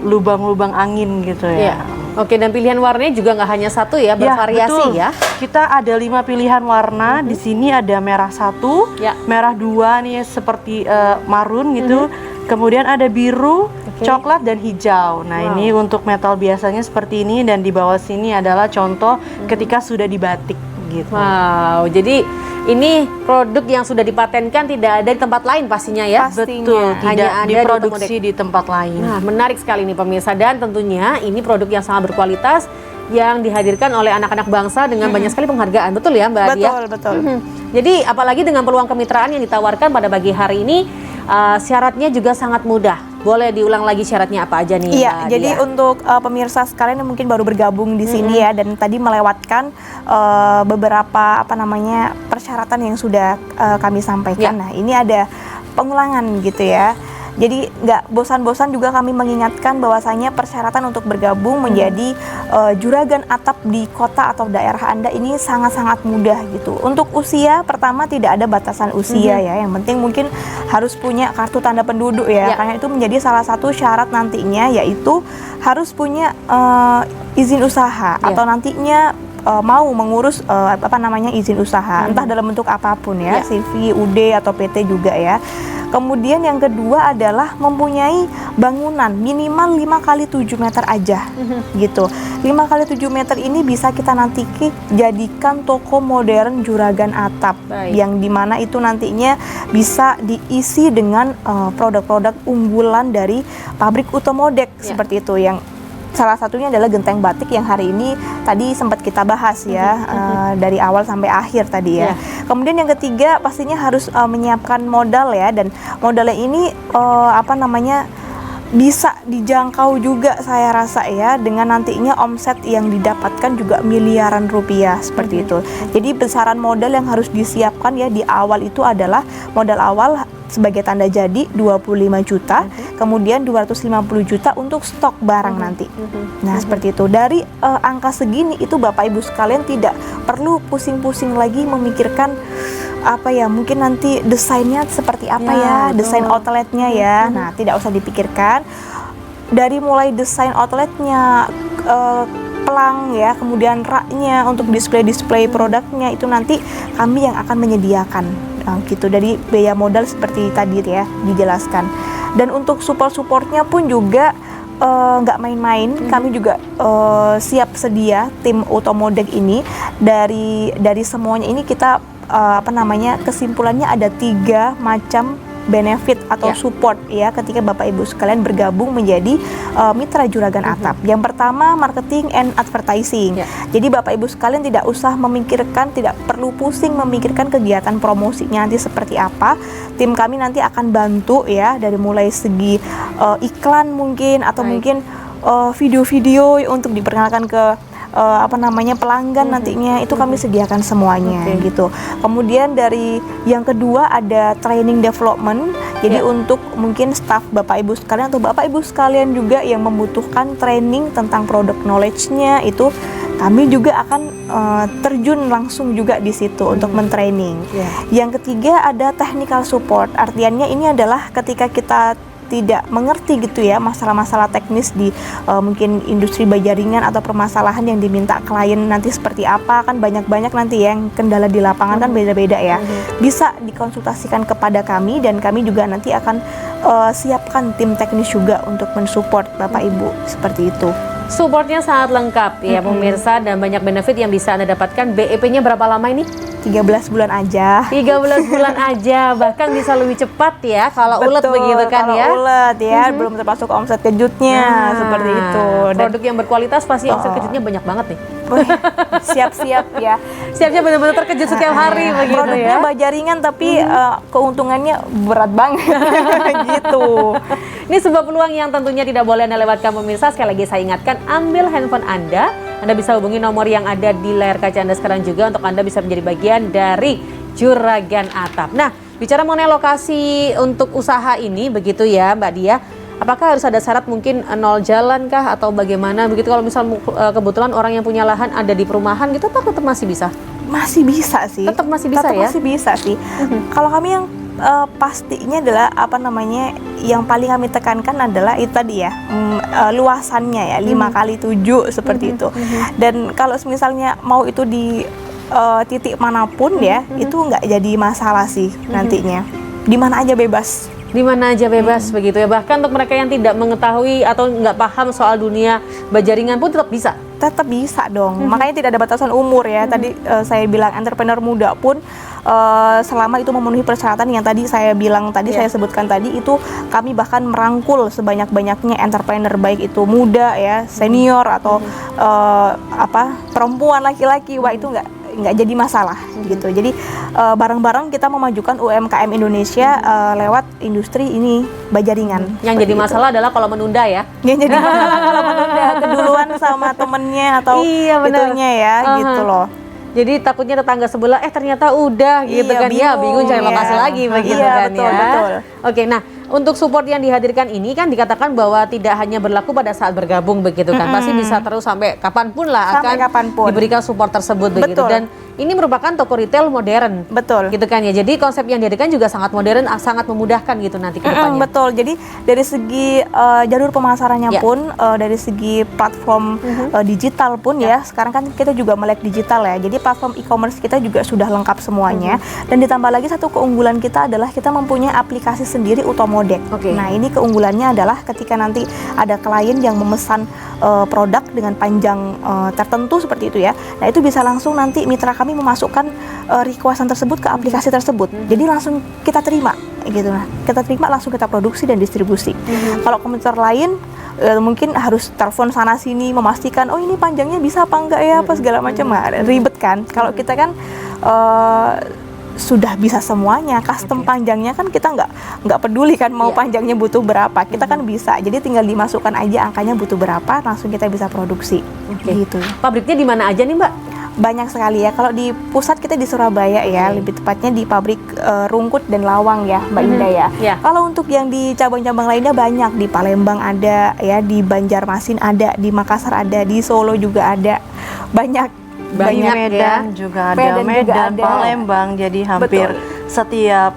lubang-lubang angin gitu ya. Iya. Oke, dan pilihan warnanya juga nggak hanya satu ya, bervariasi betul. ya. Kita ada 5 pilihan warna. Di sini ada merah 1, Ya. merah 2 nih seperti marun gitu. Kemudian ada biru, coklat dan hijau. Nah, ini untuk metal biasanya seperti ini, dan di bawah sini adalah contoh ketika sudah dibatik gitu. Wow, jadi ini produk yang sudah dipatenkan tidak ada di tempat lain pastinya ya. Pastinya. Betul, Hanya tidak ada di diproduksi di tempat lain. Nah, menarik sekali nih pemirsa, dan tentunya ini produk yang sangat berkualitas yang dihadirkan oleh anak-anak bangsa dengan banyak sekali penghargaan. Betul ya Mbak Adia? Betul. Jadi apalagi dengan peluang kemitraan yang ditawarkan pada pagi hari ini, syaratnya juga sangat mudah. Boleh diulang lagi syaratnya apa aja nih Iya, Mbak jadi Adia? untuk pemirsa sekalian yang mungkin baru bergabung di sini ya, dan tadi melewatkan beberapa persyaratan yang sudah kami sampaikan. Ya. Nah, ini ada pengulangan gitu ya. Jadi nggak bosan-bosan juga kami mengingatkan bahwasanya persyaratan untuk bergabung menjadi juragan atap di kota atau daerah Anda ini sangat-sangat mudah gitu. Untuk usia, pertama tidak ada batasan usia ya. Yang penting mungkin harus punya kartu tanda penduduk ya. Karena itu menjadi salah satu syarat nantinya, yaitu harus punya izin usaha atau nantinya mau mengurus izin usaha, entah dalam bentuk apapun ya, CV, UD atau PT juga ya. Kemudian yang kedua adalah mempunyai bangunan minimal 5 kali 7 meter aja gitu. 5 kali 7 meter ini bisa kita nanti jadikan toko modern juragan atap. Yang dimana itu nantinya bisa diisi dengan produk-produk unggulan dari pabrik Utomodek seperti itu, yang salah satunya adalah genteng batik yang hari ini tadi sempat kita bahas ya, dari awal sampai akhir tadi ya. Kemudian yang ketiga pastinya harus menyiapkan modal ya, dan modalnya ini bisa dijangkau juga saya rasa ya, dengan nantinya omset yang didapatkan juga miliaran rupiah seperti itu. Jadi besaran modal yang harus disiapkan ya di awal itu adalah modal awal sebagai tanda jadi 25 juta, kemudian 250 juta untuk stok barang nanti. Nah, seperti itu. Dari angka segini itu Bapak Ibu sekalian tidak perlu pusing-pusing lagi memikirkan mungkin nanti desainnya seperti apa desain outletnya ya. Nah, tidak usah dipikirkan. Dari mulai desain outletnya, pelang ya, kemudian raknya untuk display produknya itu nanti kami yang akan menyediakan. Gitu, dari biaya modal seperti tadi ya dijelaskan. Dan untuk supportnya pun juga nggak main-main. Kami juga siap sedia tim Utomodek ini. Dari semuanya ini kita kesimpulannya ada 3 macam benefit atau support ya ketika Bapak Ibu sekalian bergabung menjadi mitra juragan atap. Yang pertama, marketing and advertising. Jadi Bapak Ibu sekalian tidak usah memikirkan, tidak perlu pusing memikirkan kegiatan promosinya nanti seperti apa. Tim kami nanti akan bantu ya, dari mulai segi iklan mungkin, atau mungkin video-video untuk diperkenalkan ke pelanggan nantinya, itu kami sediakan semuanya gitu. Kemudian dari yang kedua ada training development. Jadi untuk mungkin staff Bapak Ibu sekalian atau Bapak Ibu sekalian juga yang membutuhkan training tentang product knowledge-nya, itu kami juga akan terjun langsung juga di situ untuk mentraining. Yang ketiga ada technical support. Artiannya ini adalah ketika kita tidak mengerti gitu ya masalah-masalah teknis di mungkin industri bajaringan atau permasalahan yang diminta klien nanti seperti apa, kan banyak-banyak nanti yang kendala di lapangan kan beda-beda ya. Bisa dikonsultasikan kepada kami, dan kami juga nanti akan siapkan tim teknis juga untuk mensupport Bapak Ibu seperti itu. Supportnya sangat lengkap ya pemirsa, dan banyak benefit yang bisa Anda dapatkan. BEP-nya berapa lama ini? 13 bulan aja. 13 bulan aja, bahkan bisa lebih cepat ya kalau ulet begitu kan ya. Kalau ulet ya, belum termasuk omset kejutnya seperti itu. Produk yang berkualitas pasti omset kejutnya banyak banget nih. Siap-siap ya. Siapnya benar-benar terkejut setiap hari begitu ya. Produknya bajaringan tapi keuntungannya berat banget gitu. Ini sebuah peluang yang tentunya tidak boleh Anda lewatkan pemirsa. Sekali lagi saya ingatkan, ambil handphone Anda bisa hubungi nomor yang ada di layar kaca Anda sekarang juga untuk Anda bisa menjadi bagian dari Juragan Atap. Nah, bicara mengenai lokasi untuk usaha ini begitu ya Mbak Dia, apakah harus ada syarat mungkin 0 jalan kah atau bagaimana begitu? Kalau misal kebetulan orang yang punya lahan ada di perumahan gitu, apa tetap masih bisa? Masih bisa sih. Tetap masih bisa ya? Masih bisa sih. Kalau kami yang pastinya adalah yang paling kami tekankan adalah itu tadi ya, luasannya ya 5 kali 7 seperti itu. Dan kalau misalnya mau itu di titik manapun ya, itu nggak jadi masalah sih nantinya. Di mana aja bebas. Di mana aja bebas begitu ya. Bahkan untuk mereka yang tidak mengetahui atau nggak paham soal dunia bajaringan pun tetap bisa. Tetap bisa dong. Makanya tidak ada batasan umur ya. Tadi saya bilang entrepreneur muda pun selama itu memenuhi persyaratan yang tadi saya bilang saya sebutkan tadi, itu kami bahkan merangkul sebanyak-banyaknya entrepreneur, baik itu muda ya, senior atau perempuan, laki-laki, wah itu nggak jadi masalah gitu. Jadi bareng-bareng kita memajukan UMKM Indonesia lewat industri ini bajaringan. Yang jadi masalah adalah kalau menunda ya. Yang jadi masalah kalau menunda keduluan sama temennya atau itunya ya gitu loh. Jadi takutnya tetangga sebelah ternyata udah gitu kan, bingung cari lokasi lagi begitu kan betul, ya. Betul. Oke, nah untuk support yang dihadirkan ini kan dikatakan bahwa tidak hanya berlaku pada saat bergabung begitu kan, pasti bisa terus sampai kapanpun lah Sampai akan kapanpun. diberikan support tersebut begitu. Betul. Dan ini merupakan toko retail modern. Betul. Gitu kan ya. Jadi konsep yang dihadirkan juga sangat modern, sangat memudahkan gitu nanti ke depannya. Betul. Jadi dari segi jalur pemasarannya Ya. pun, dari segi platform digital pun ya, sekarang kan kita juga melek digital ya. Jadi platform e-commerce kita juga sudah lengkap semuanya. Dan ditambah lagi satu keunggulan kita adalah kita mempunyai aplikasi sendiri Utomodek. Oke. Nah ini keunggulannya adalah ketika nanti ada klien yang memesan produk dengan panjang tertentu seperti itu ya. Nah itu bisa langsung nanti mitra kami memasukkan requestan tersebut ke aplikasi tersebut. Jadi langsung kita terima gitu. Nah, kita terima langsung kita produksi dan distribusi. Kalau komentar lain mungkin harus telepon sana sini memastikan oh ini panjangnya bisa apa enggak ya apa segala macam. Ribet kan. Kalau kita kan sudah bisa semuanya, custom panjangnya kan kita nggak peduli kan mau panjangnya butuh berapa, kita kan bisa, jadi tinggal dimasukkan aja angkanya butuh berapa, langsung kita bisa produksi. Gitu. Pabriknya di mana aja nih Mbak? Banyak sekali ya, kalau di pusat kita di Surabaya ya, lebih tepatnya di pabrik Rungkut dan Lawang ya Mbak Indah ya. Ya. Kalau untuk yang di cabang-cabang lainnya banyak, di Palembang ada ya, di Banjarmasin ada, di Makassar ada, di Solo juga ada, banyak Medan juga ada, Medan, Palembang, jadi hampir setiap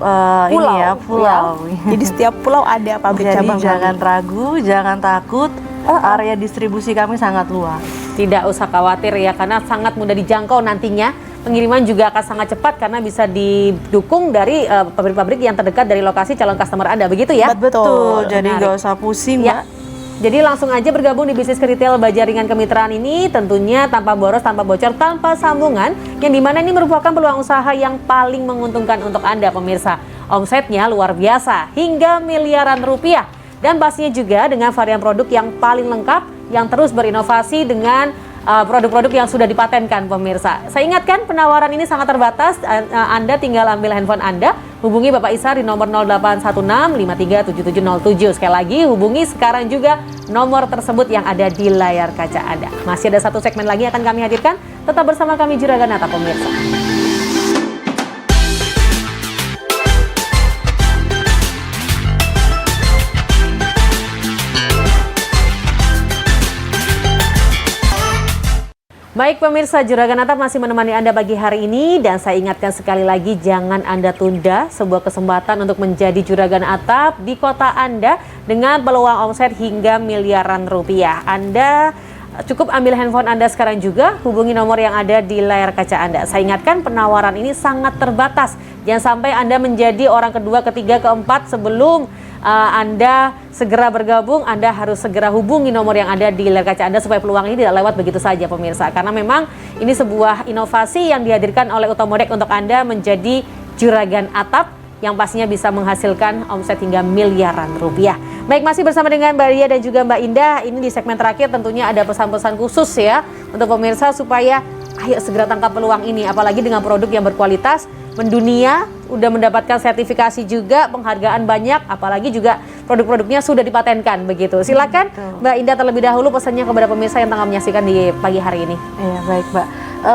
pulau. Jadi setiap pulau ada pabrik Jadi cabang. jangan ragu, jangan takut. Area distribusi kami sangat luas. Tidak usah khawatir ya, karena sangat mudah dijangkau nantinya. Pengiriman juga akan sangat cepat karena bisa didukung dari pabrik-pabrik yang terdekat dari lokasi calon customer Anda, begitu ya? Betul, jadi Menarik. nggak usah pusing, Ya. Mbak. Jadi langsung aja bergabung di bisnis retail baja ringan kemitraan ini, tentunya tanpa boros, tanpa bocor, tanpa sambungan, yang dimana ini merupakan peluang usaha yang paling menguntungkan untuk Anda pemirsa. Omsetnya luar biasa, hingga miliaran rupiah. Dan pastinya juga dengan varian produk yang paling lengkap, yang terus berinovasi dengan produk-produk yang sudah dipatenkan pemirsa. Saya ingatkan penawaran ini sangat terbatas, Anda tinggal ambil handphone Anda, hubungi Bapak Isar di nomor 0816537707. Sekali lagi hubungi sekarang juga nomor tersebut yang ada di layar kaca Anda. Masih ada satu segmen lagi yang akan kami hadirkan, tetap bersama kami Juragan Atap pemirsa. Baik pemirsa, Juragan Atap masih menemani Anda pagi hari ini, dan saya ingatkan sekali lagi jangan Anda tunda sebuah kesempatan untuk menjadi Juragan Atap di kota Anda dengan peluang omset hingga miliaran rupiah. Anda cukup ambil handphone Anda sekarang juga, hubungi nomor yang ada di layar kaca Anda. Saya ingatkan penawaran ini sangat terbatas. Jangan sampai Anda menjadi orang kedua, ketiga, keempat sebelum Anda segera bergabung. Anda harus segera hubungi nomor yang ada di layar kaca Anda supaya peluang ini tidak lewat begitu saja pemirsa. Karena memang ini sebuah inovasi yang dihadirkan oleh Utomodek untuk Anda menjadi Juragan Atap yang pastinya bisa menghasilkan omset hingga miliaran rupiah. Baik, masih bersama dengan Mbak Ria dan juga Mbak Indah. Ini di segmen terakhir tentunya ada pesan-pesan khusus ya untuk pemirsa supaya ayo segera tangkap peluang ini, apalagi dengan produk yang berkualitas, mendunia, udah mendapatkan sertifikasi juga, penghargaan banyak, apalagi juga produk-produknya sudah dipatenkan begitu. Silakan Mbak Indah terlebih dahulu pesannya kepada pemirsa yang tengah menyaksikan di pagi hari ini. Iya, baik Mbak.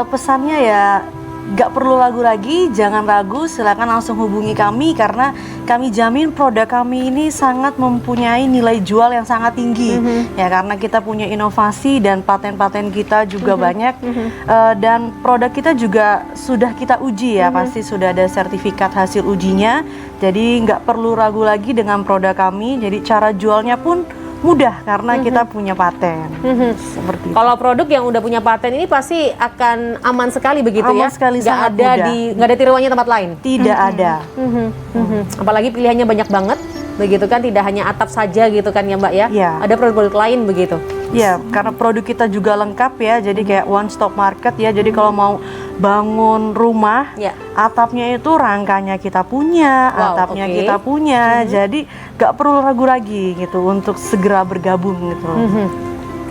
Pesannya ya nggak perlu ragu lagi, jangan ragu, silakan langsung hubungi kami karena kami jamin produk kami ini sangat mempunyai nilai jual yang sangat tinggi. Ya, karena kita punya inovasi dan paten-paten kita juga banyak, dan produk kita juga sudah kita uji ya, pasti sudah ada sertifikat hasil ujinya. Jadi nggak perlu ragu lagi dengan produk kami. Jadi cara jualnya pun mudah karena kita punya paten. Seperti itu. Kalau produk yang udah punya paten ini pasti akan aman sekali begitu ya. Aman sekali, nggak sangat ada mudah. nggak ada tiruannya tempat lain. Tidak ada. Apalagi pilihannya banyak banget begitu kan, tidak hanya atap saja gitu kan ya Mbak ya. Iya. Ada produk-produk lain begitu. Ya, karena produk kita juga lengkap ya, jadi kayak one stop market ya. Jadi kalau mau bangun rumah, Ya. atapnya itu rangkanya kita punya, Wow, atapnya oke. kita punya. Jadi gak perlu ragu lagi gitu untuk segera bergabung gitu.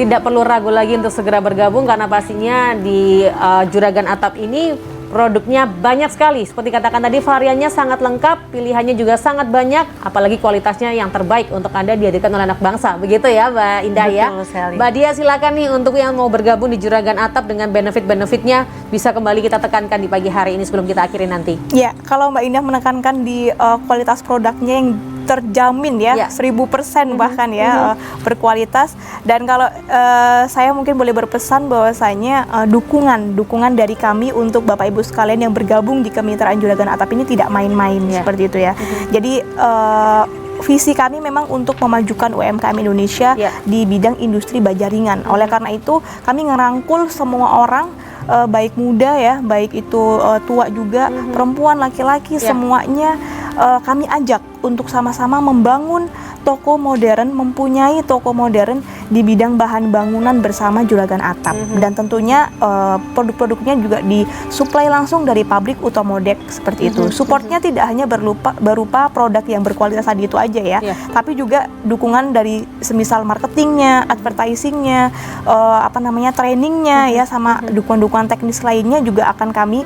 Tidak perlu ragu lagi untuk segera bergabung karena pastinya di Juragan Atap ini produknya banyak sekali. Seperti katakan tadi, variannya sangat lengkap, pilihannya juga sangat banyak, apalagi kualitasnya yang terbaik untuk Anda dihadirkan oleh anak bangsa. Begitu ya Mbak Indah ya. Betul sekali. Mbak Dia silakan nih untuk yang mau bergabung di Juragan Atap dengan benefit-benefitnya bisa kembali kita tekankan di pagi hari ini sebelum kita akhiri nanti. Ya, kalau Mbak Indah menekankan di kualitas produknya yang terjamin ya, 1000% bahkan ya, berkualitas. Dan kalau saya mungkin boleh berpesan bahwasanya dukungan dari kami untuk Bapak Ibu sekalian yang bergabung di Kemitraan Juragan Atap ini tidak main-main seperti itu ya. Jadi visi kami memang untuk memajukan UMKM Indonesia di bidang industri baja ringan. Oleh karena itu kami ngerangkul semua orang, baik muda ya, baik itu tua juga, perempuan, laki-laki, semuanya kami ajak untuk sama-sama membangun toko modern, mempunyai toko modern di bidang bahan bangunan bersama Juragan Atap. Dan tentunya produk-produknya juga disuplai langsung dari pabrik Utomodek seperti itu. Supportnya tidak hanya berupa produk yang berkualitas tadi itu aja ya, tapi juga dukungan dari semisal marketingnya, advertisingnya, trainingnya ya, sama dukungan-dukungan teknis lainnya juga akan kami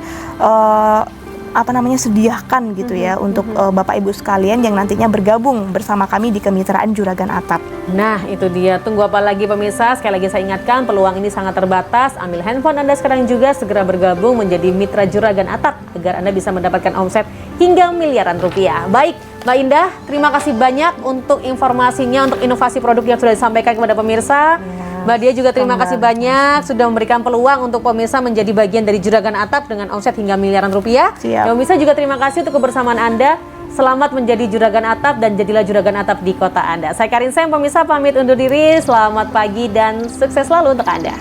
sediakan gitu ya untuk Bapak Ibu sekalian yang nantinya bergabung bersama kami di Kemitraan Juragan Atap. Nah itu dia, tunggu apa lagi pemirsa? Sekali lagi saya ingatkan, peluang ini sangat terbatas. Ambil handphone Anda sekarang juga, segera bergabung menjadi mitra Juragan Atap agar Anda bisa mendapatkan omset hingga miliaran rupiah. Baik Mbak Indah, terima kasih banyak untuk informasinya, untuk inovasi produk yang sudah disampaikan kepada pemirsa. Mbak Dia juga terima kasih banyak sudah memberikan peluang untuk pemirsa menjadi bagian dari Juragan Atap dengan omset hingga miliaran rupiah. Dan pemirsa juga terima kasih untuk kebersamaan Anda. Selamat menjadi Juragan Atap dan jadilah Juragan Atap di kota Anda. Saya Karin Sem, pemirsa pamit undur diri. Selamat pagi dan sukses selalu untuk Anda.